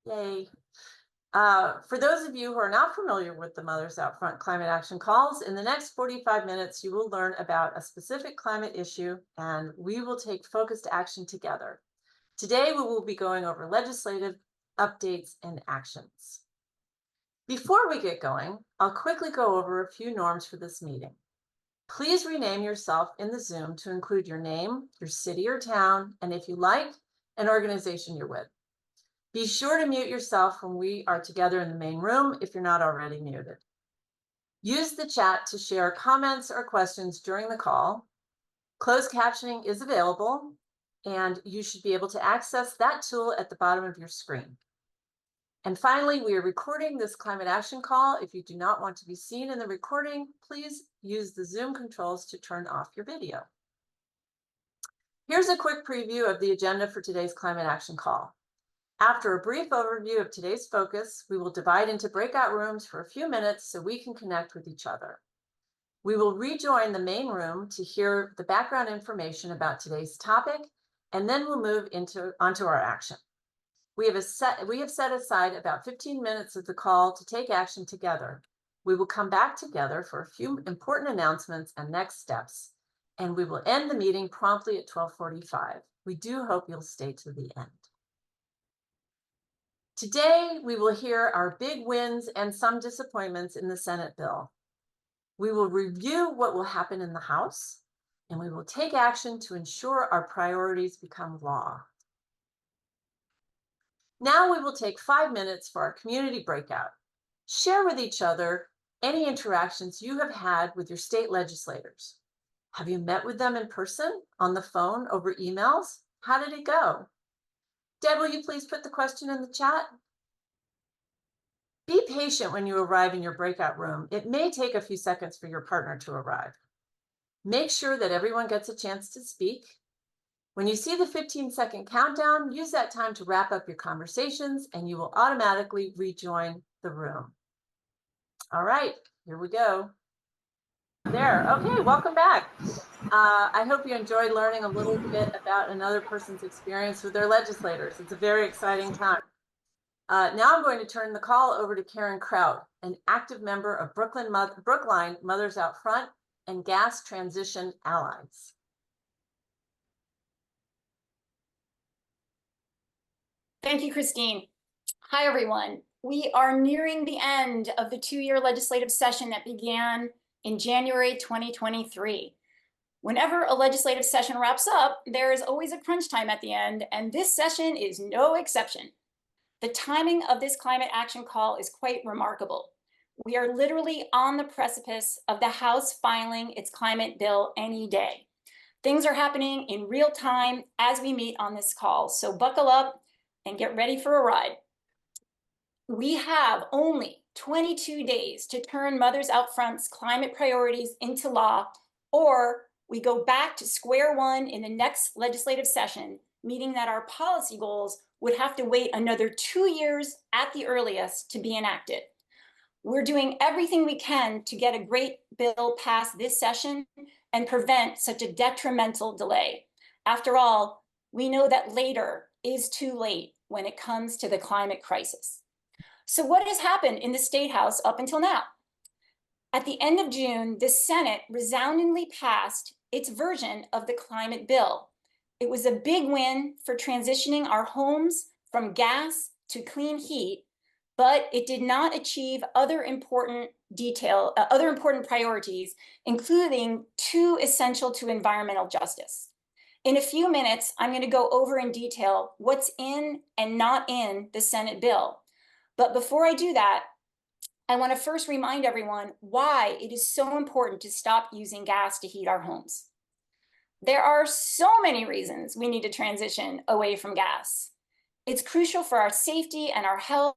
Yay. For those of you who are not familiar with the Mothers Out Front climate action calls, in the next 45 minutes, you will learn about a specific climate issue and we will take focused action together. Today, we will be going over legislative updates and actions. Before we get going, I'll quickly go over a few norms for this meeting. Please rename yourself in the Zoom to include your name, your city or town, and if you like, an organization you're with. Be sure to mute yourself when we are together in the main room if you're not already muted. Use the chat to share comments or questions during the call. Closed captioning is available, and you should be able to access that tool at the bottom of your screen. And finally, we are recording this climate action call. If you do not want to be seen in the recording, please use the Zoom controls to turn off your video. Here's a quick preview of the agenda for today's climate action call. After a brief overview of today's focus, we will divide into breakout rooms for a few minutes so we can connect with each other. We will rejoin the main room to hear the background information about today's topic, and then we'll move onto our action. We have set aside about 15 minutes of the call to take action together. We will come back together for a few important announcements and next steps, and we will end the meeting promptly at 12:45. We do hope you'll stay to the end. Today, we will hear our big wins and some disappointments in the Senate bill. We will review what will happen in the House, and we will take action to ensure our priorities become law. Now we will take 5 minutes for our community breakout. Share with each other any interactions you have had with your state legislators. Have you met with them in person, on the phone, over emails? How did it go? Deb, will you please put the question in the chat? Be patient when you arrive in your breakout room. It may take a few seconds for your partner to arrive. Make sure that everyone gets a chance to speak. When you see the 15-second countdown, use that time to wrap up your conversations and you will automatically rejoin the room. All right, here we go. There, okay, welcome back. I hope you enjoyed learning a little bit about another person's experience with their legislators. It's a very exciting time. Now I'm going to turn the call over to Karen Kraut, an active member of Brookline Mothers Out Front and Gas Transition Allies. Thank you, Christine. Hi, everyone. We are nearing the end of the 2-year legislative session that began in January 2023. Whenever a legislative session wraps up, there is always a crunch time at the end, and this session is no exception. The timing of this climate action call is quite remarkable. We are literally on the precipice of the House filing its climate bill any day. Things are happening in real time as we meet on this call, so buckle up and get ready for a ride. We have only 22 days to turn Mothers Out Front's climate priorities into law, or we go back to square one in the next legislative session, meaning that our policy goals would have to wait another 2 years at the earliest to be enacted. We're doing everything we can to get a great bill passed this session and prevent such a detrimental delay. After all, we know that later is too late when it comes to the climate crisis. So what has happened in the State House up until now? At the end of June, the Senate resoundingly passed its version of the climate bill. It was a big win for transitioning our homes from gas to clean heat, but it did not achieve other important priorities, including 2 essential to environmental justice. In a few minutes, I'm going to go over in detail what's in and not in the Senate bill. But before I do that, I want to first remind everyone why it is so important to stop using gas to heat our homes. There are so many reasons we need to transition away from gas. It's crucial for our safety and our health,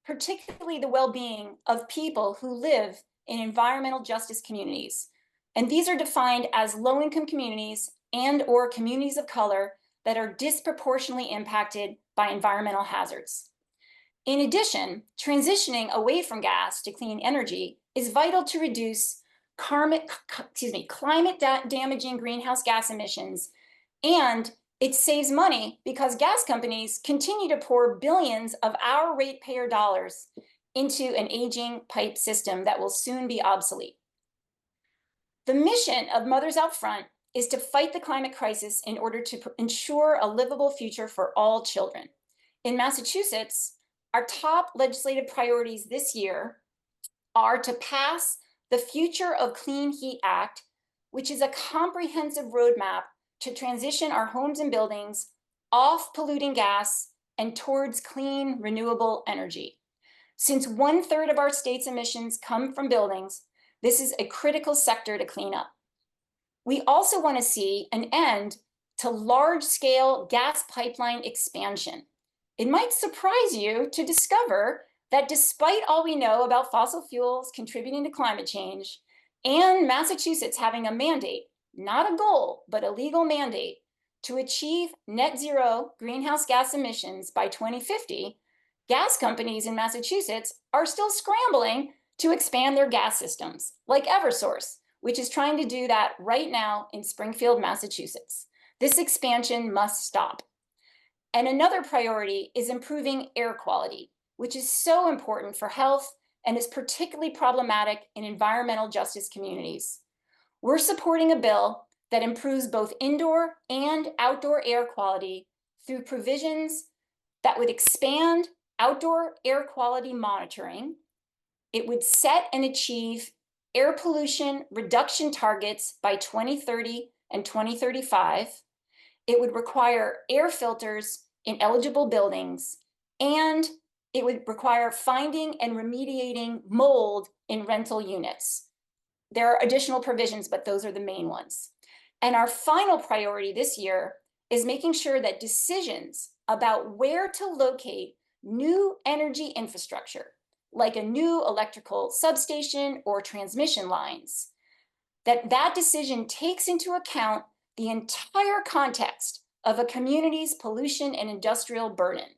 particularly the well-being of people who live in environmental justice communities. And these are defined as low-income communities and/or communities of color that are disproportionately impacted by environmental hazards. In addition, transitioning away from gas to clean energy is vital to reduce climate damaging greenhouse gas emissions, and It saves money because gas companies continue to pour billions of our ratepayer dollars into an aging pipe system that will soon be obsolete. The mission of Mothers Out Front is to fight the climate crisis in order to ensure a livable future for all children. In Massachusetts, our top legislative priorities this year are to pass the Future of Clean Heat Act, which is a comprehensive roadmap to transition our homes and buildings off polluting gas and towards clean, renewable energy. Since 1/3 of our state's emissions come from buildings, this is a critical sector to clean up. We also want to see an end to large-scale gas pipeline expansion. It might surprise you to discover that despite all we know about fossil fuels contributing to climate change, and Massachusetts having a mandate, not a goal, but a legal mandate, to achieve net zero greenhouse gas emissions by 2050, gas companies in Massachusetts are still scrambling to expand their gas systems, like Eversource, which is trying to do that right now in Springfield, Massachusetts. This expansion must stop. And another priority is improving air quality, which is so important for health and is particularly problematic in environmental justice communities. We're supporting a bill that improves both indoor and outdoor air quality through provisions that would expand outdoor air quality monitoring. It would set and achieve air pollution reduction targets by 2030 and 2035. It would require air filters in eligible buildings, and it would require finding and remediating mold in rental units. There are additional provisions, but those are the main ones. And our final priority this year is making sure that decisions about where to locate new energy infrastructure, like a new electrical substation or transmission lines, that decision takes into account the entire context of a community's pollution and industrial burden.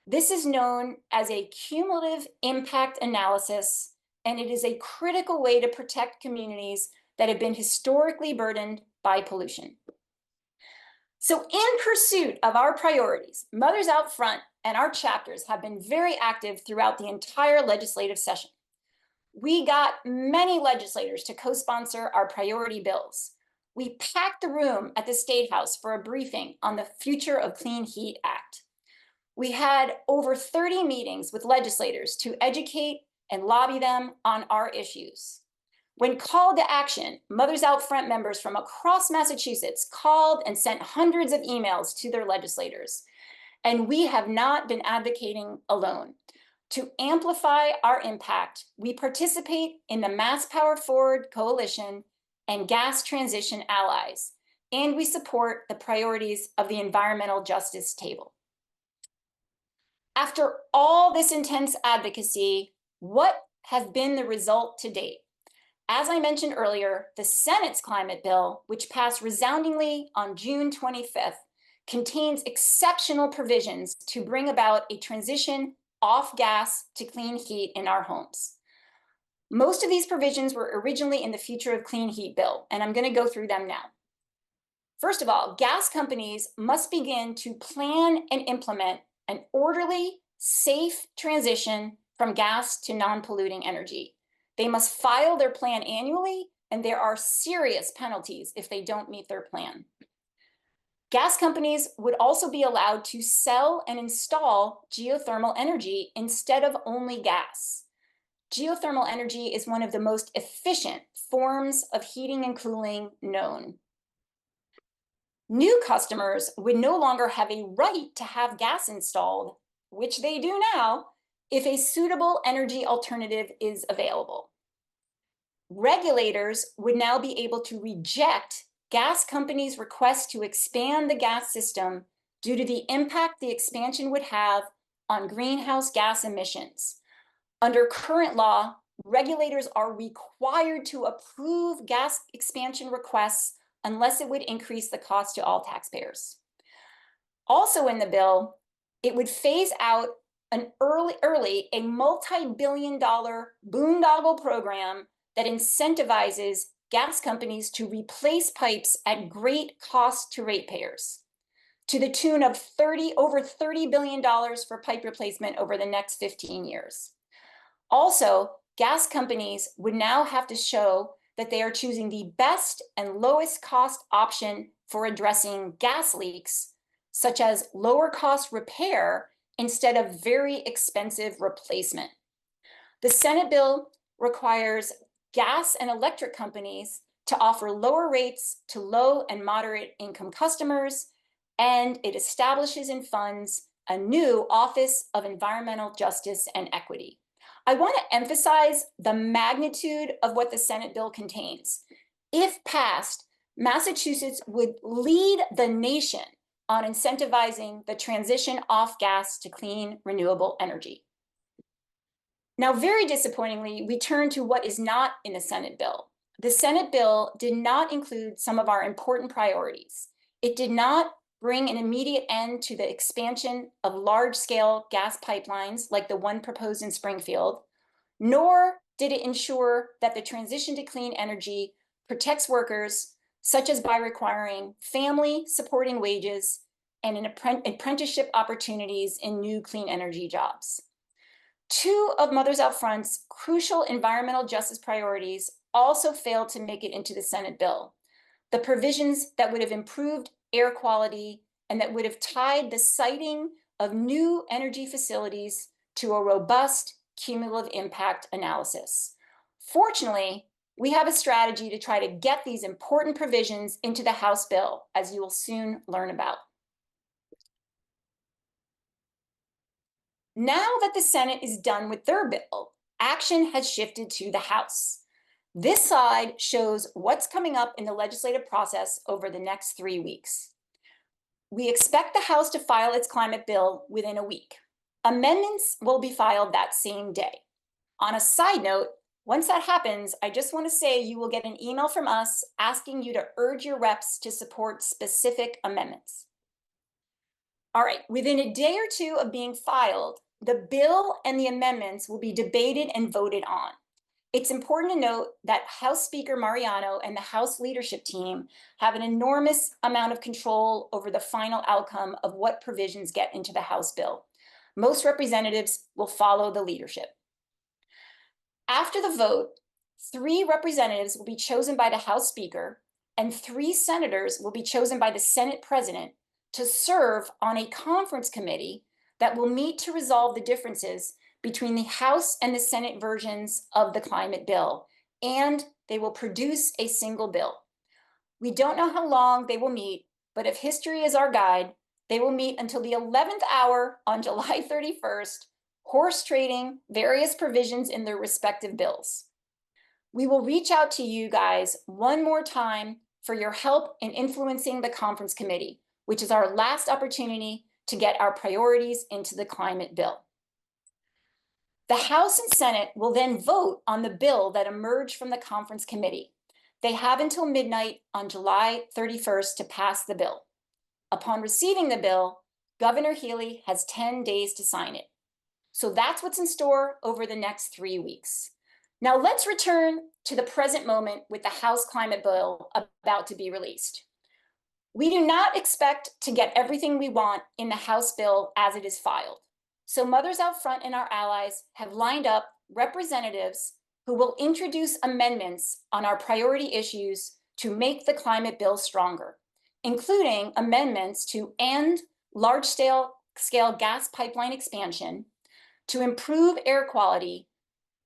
This is known as a cumulative impact analysis, and it is a critical way to protect communities that have been historically burdened by pollution. So in pursuit of our priorities, Mothers Out Front and our chapters have been very active throughout the entire legislative session. We got many legislators to co-sponsor our priority bills. We packed the room at the State House for a briefing on the Future of Clean Heat Act. We had over 30 meetings with legislators to educate and lobby them on our issues. When called to action, Mothers Out Front members from across Massachusetts called and sent hundreds of emails to their legislators. And we have not been advocating alone. To amplify our impact, we participate in the Mass Power Forward Coalition and Gas Transition Allies, and we support the priorities of the Environmental Justice Table. After all this intense advocacy, what has been the result to date? As I mentioned earlier, the Senate's climate bill, which passed resoundingly on June 25th, contains exceptional provisions to bring about a transition off gas to clean heat in our homes. Most of these provisions were originally in the Future of Clean Heat bill, and I'm going to go through them now. First of all, gas companies must begin to plan and implement an orderly, safe transition from gas to non-polluting energy. They must file their plan annually, and there are serious penalties if they don't meet their plan. Gas companies would also be allowed to sell and install geothermal energy instead of only gas. Geothermal energy is one of the most efficient forms of heating and cooling known. New customers would no longer have a right to have gas installed, which they do now, if a suitable energy alternative is available. Regulators would now be able to reject gas companies' requests to expand the gas system due to the impact the expansion would have on greenhouse gas emissions. Under current law, regulators are required to approve gas expansion requests unless it would increase the cost to all taxpayers. Also in the bill, it would phase out a multi-billion-dollar boondoggle program that incentivizes gas companies to replace pipes at great cost to ratepayers. to the tune of over $30 billion for pipe replacement over the next 15 years. Also, gas companies would now have to show that they are choosing the best and lowest cost option for addressing gas leaks, such as lower cost repair instead of very expensive replacement. The Senate bill requires gas and electric companies to offer lower rates to low and moderate income customers, and it establishes and funds a new Office of Environmental Justice and Equity. I want to emphasize the magnitude of what the Senate bill contains. If passed, Massachusetts would lead the nation on incentivizing the transition off gas to clean, renewable energy. Now, very disappointingly, we turn to what is not in the Senate bill. The Senate bill did not include some of our important priorities. It did not bring an immediate end to the expansion of large-scale gas pipelines like the one proposed in Springfield, nor did it ensure that the transition to clean energy protects workers, such as by requiring family-supporting wages and apprenticeship opportunities in new clean energy jobs. Two of Mothers Out Front's crucial environmental justice priorities also failed to make it into the Senate bill. The provisions that would have improved air quality and that would have tied the siting of new energy facilities to a robust cumulative impact analysis. Fortunately, we have a strategy to try to get these important provisions into the House bill, as you will soon learn about. Now that the Senate is done with their bill, action has shifted to the House. This slide shows what's coming up in the legislative process over the next 3 weeks. We expect the House to file its climate bill within a week. Amendments will be filed that same day. On a side note, once that happens, I just want to say you will get an email from us asking you to urge your reps to support specific amendments. All right, within a day or two of being filed, the bill and the amendments will be debated and voted on. It's important to note that House Speaker Mariano and the House leadership team have an enormous amount of control over the final outcome of what provisions get into the House bill. Most representatives will follow the leadership. After the vote, 3 representatives will be chosen by the House Speaker and 3 senators will be chosen by the Senate President to serve on a conference committee that will meet to resolve the differences between the House and the Senate versions of the climate bill, and they will produce a single bill. We don't know how long they will meet, but if history is our guide, they will meet until the 11th hour on July 31st, horse trading various provisions in their respective bills. We will reach out to you guys one more time for your help in influencing the conference committee, which is our last opportunity to get our priorities into the climate bill. The House and Senate will then vote on the bill that emerged from the conference committee. They have until midnight on July 31st to pass the bill. Upon receiving the bill, Governor Healy has 10 days to sign it. So that's what's in store over the next 3 weeks. Now let's return to the present moment with the House climate bill about to be released. We do not expect to get everything we want in the House bill as it is filed. So Mothers Out Front and our allies have lined up representatives who will introduce amendments on our priority issues to make the climate bill stronger, including amendments to end large-scale gas pipeline expansion, to improve air quality,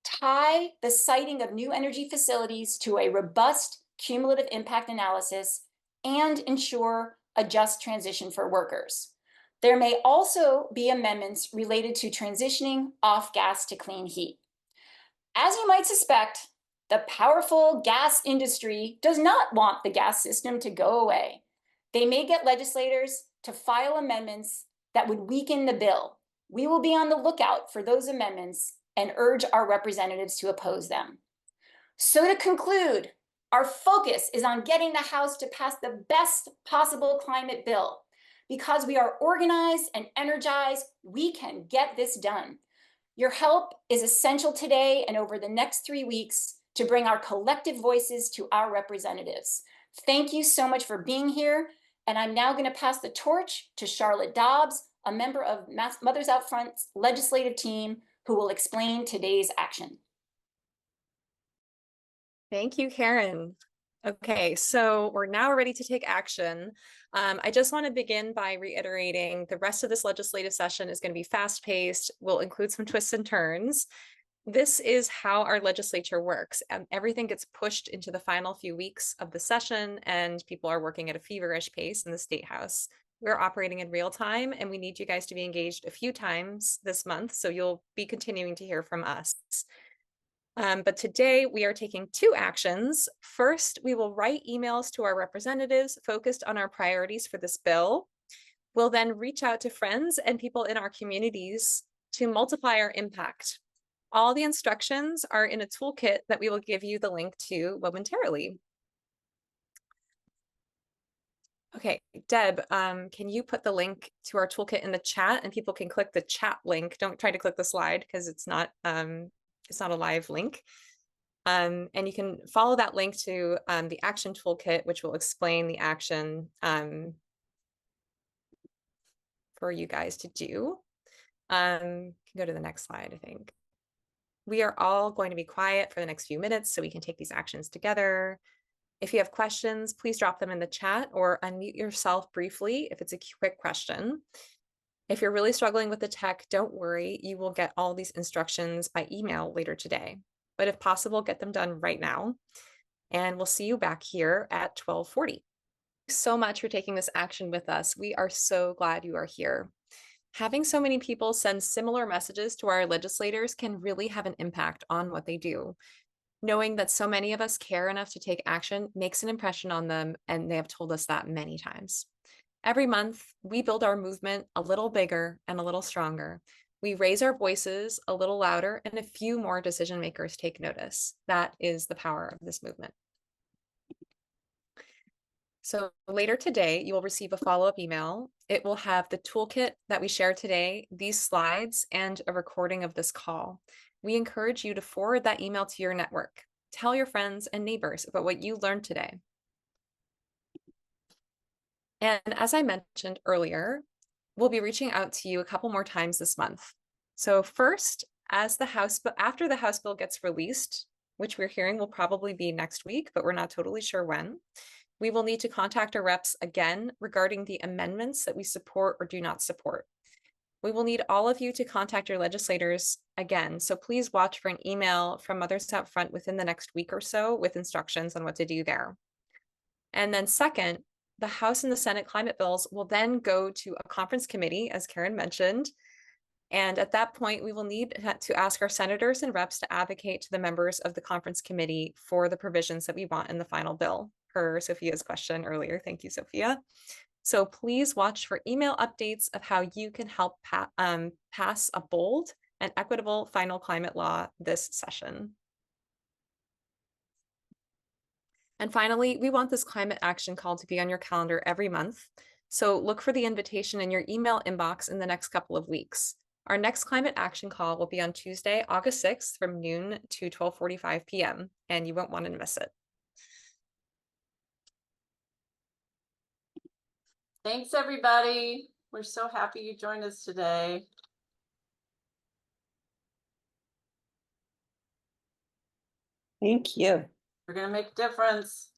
tie the siting of new energy facilities to a robust cumulative impact analysis, and ensure a just transition for workers. There may also be amendments related to transitioning off gas to clean heat. As you might suspect, the powerful gas industry does not want the gas system to go away. They may get legislators to file amendments that would weaken the bill. We will be on the lookout for those amendments and urge our representatives to oppose them. So to conclude, our focus is on getting the House to pass the best possible climate bill. Because we are organized and energized, we can get this done. Your help is essential today and over the next 3 weeks to bring our collective voices to our representatives. Thank you so much for being here. And I'm now going to pass the torch to Charlotte Dobbs, a member of Mothers Out Front's legislative team, who will explain today's action. Thank you, Karen. Okay, so we're now ready to take action. I just want to begin by reiterating the rest of this legislative session is going to be fast-paced. We'll include some twists and turns. This is how our legislature works. Everything gets pushed into the final few weeks of the session, and people are working at a feverish pace in the State House. We're operating in real time, and we need you guys to be engaged a few times this month, so you'll be continuing to hear from us. But today we are taking two actions. First, we will write emails to our representatives focused on our priorities for this bill. We'll then reach out to friends and people in our communities to multiply our impact. All the instructions are in a toolkit that we will give you the link to momentarily. Okay, Deb, can you put the link to our toolkit in the chat, and people can click the chat link? Don't try to click the slide because it's not a live link. And you can follow that link to the action toolkit, which will explain the action for you guys to do. Can go to the next slide, I think. We are all going to be quiet for the next few minutes so we can take these actions together. If you have questions, please drop them in the chat or unmute yourself briefly if it's a quick question. If you're really struggling with the tech, don't worry, you will get all these instructions by email later today. But if possible, get them done right now. And we'll see you back here at 12:40. Thanks so much for taking this action with us. We are so glad you are here. Having so many people send similar messages to our legislators can really have an impact on what they do. Knowing that so many of us care enough to take action makes an impression on them, and they have told us that many times. Every month, we build our movement a little bigger and a little stronger. We raise our voices a little louder, and a few more decision makers take notice. That is the power of this movement. So later today, you will receive a follow-up email. It will have the toolkit that we shared today, these slides, and a recording of this call. We encourage you to forward that email to your network. Tell your friends and neighbors about what you learned today. And as I mentioned earlier, we'll be reaching out to you a couple more times this month. So first, after the House bill gets released, which we're hearing will probably be next week, but we're not totally sure when, we will need to contact our reps again regarding the amendments that we support or do not support. We will need all of you to contact your legislators again, so please watch for an email from Mothers Out Front within the next week or so with instructions on what to do there. And then second, the House and the Senate climate bills will then go to a conference committee, as Karen mentioned. And at that point, we will need to ask our senators and reps to advocate to the members of the conference committee for the provisions that we want in the final bill, per Sophia's question earlier. Thank you, Sophia. So please watch for email updates of how you can help pass a bold and equitable final climate law this session. And finally, we want this climate action call to be on your calendar every month. So look for the invitation in your email inbox in the next couple of weeks. Our next climate action call will be on Tuesday, August 6th from noon to 12:45 p.m. and you won't want to miss it. Thanks, everybody. We're so happy you joined us today. Thank you. We're going to make a difference.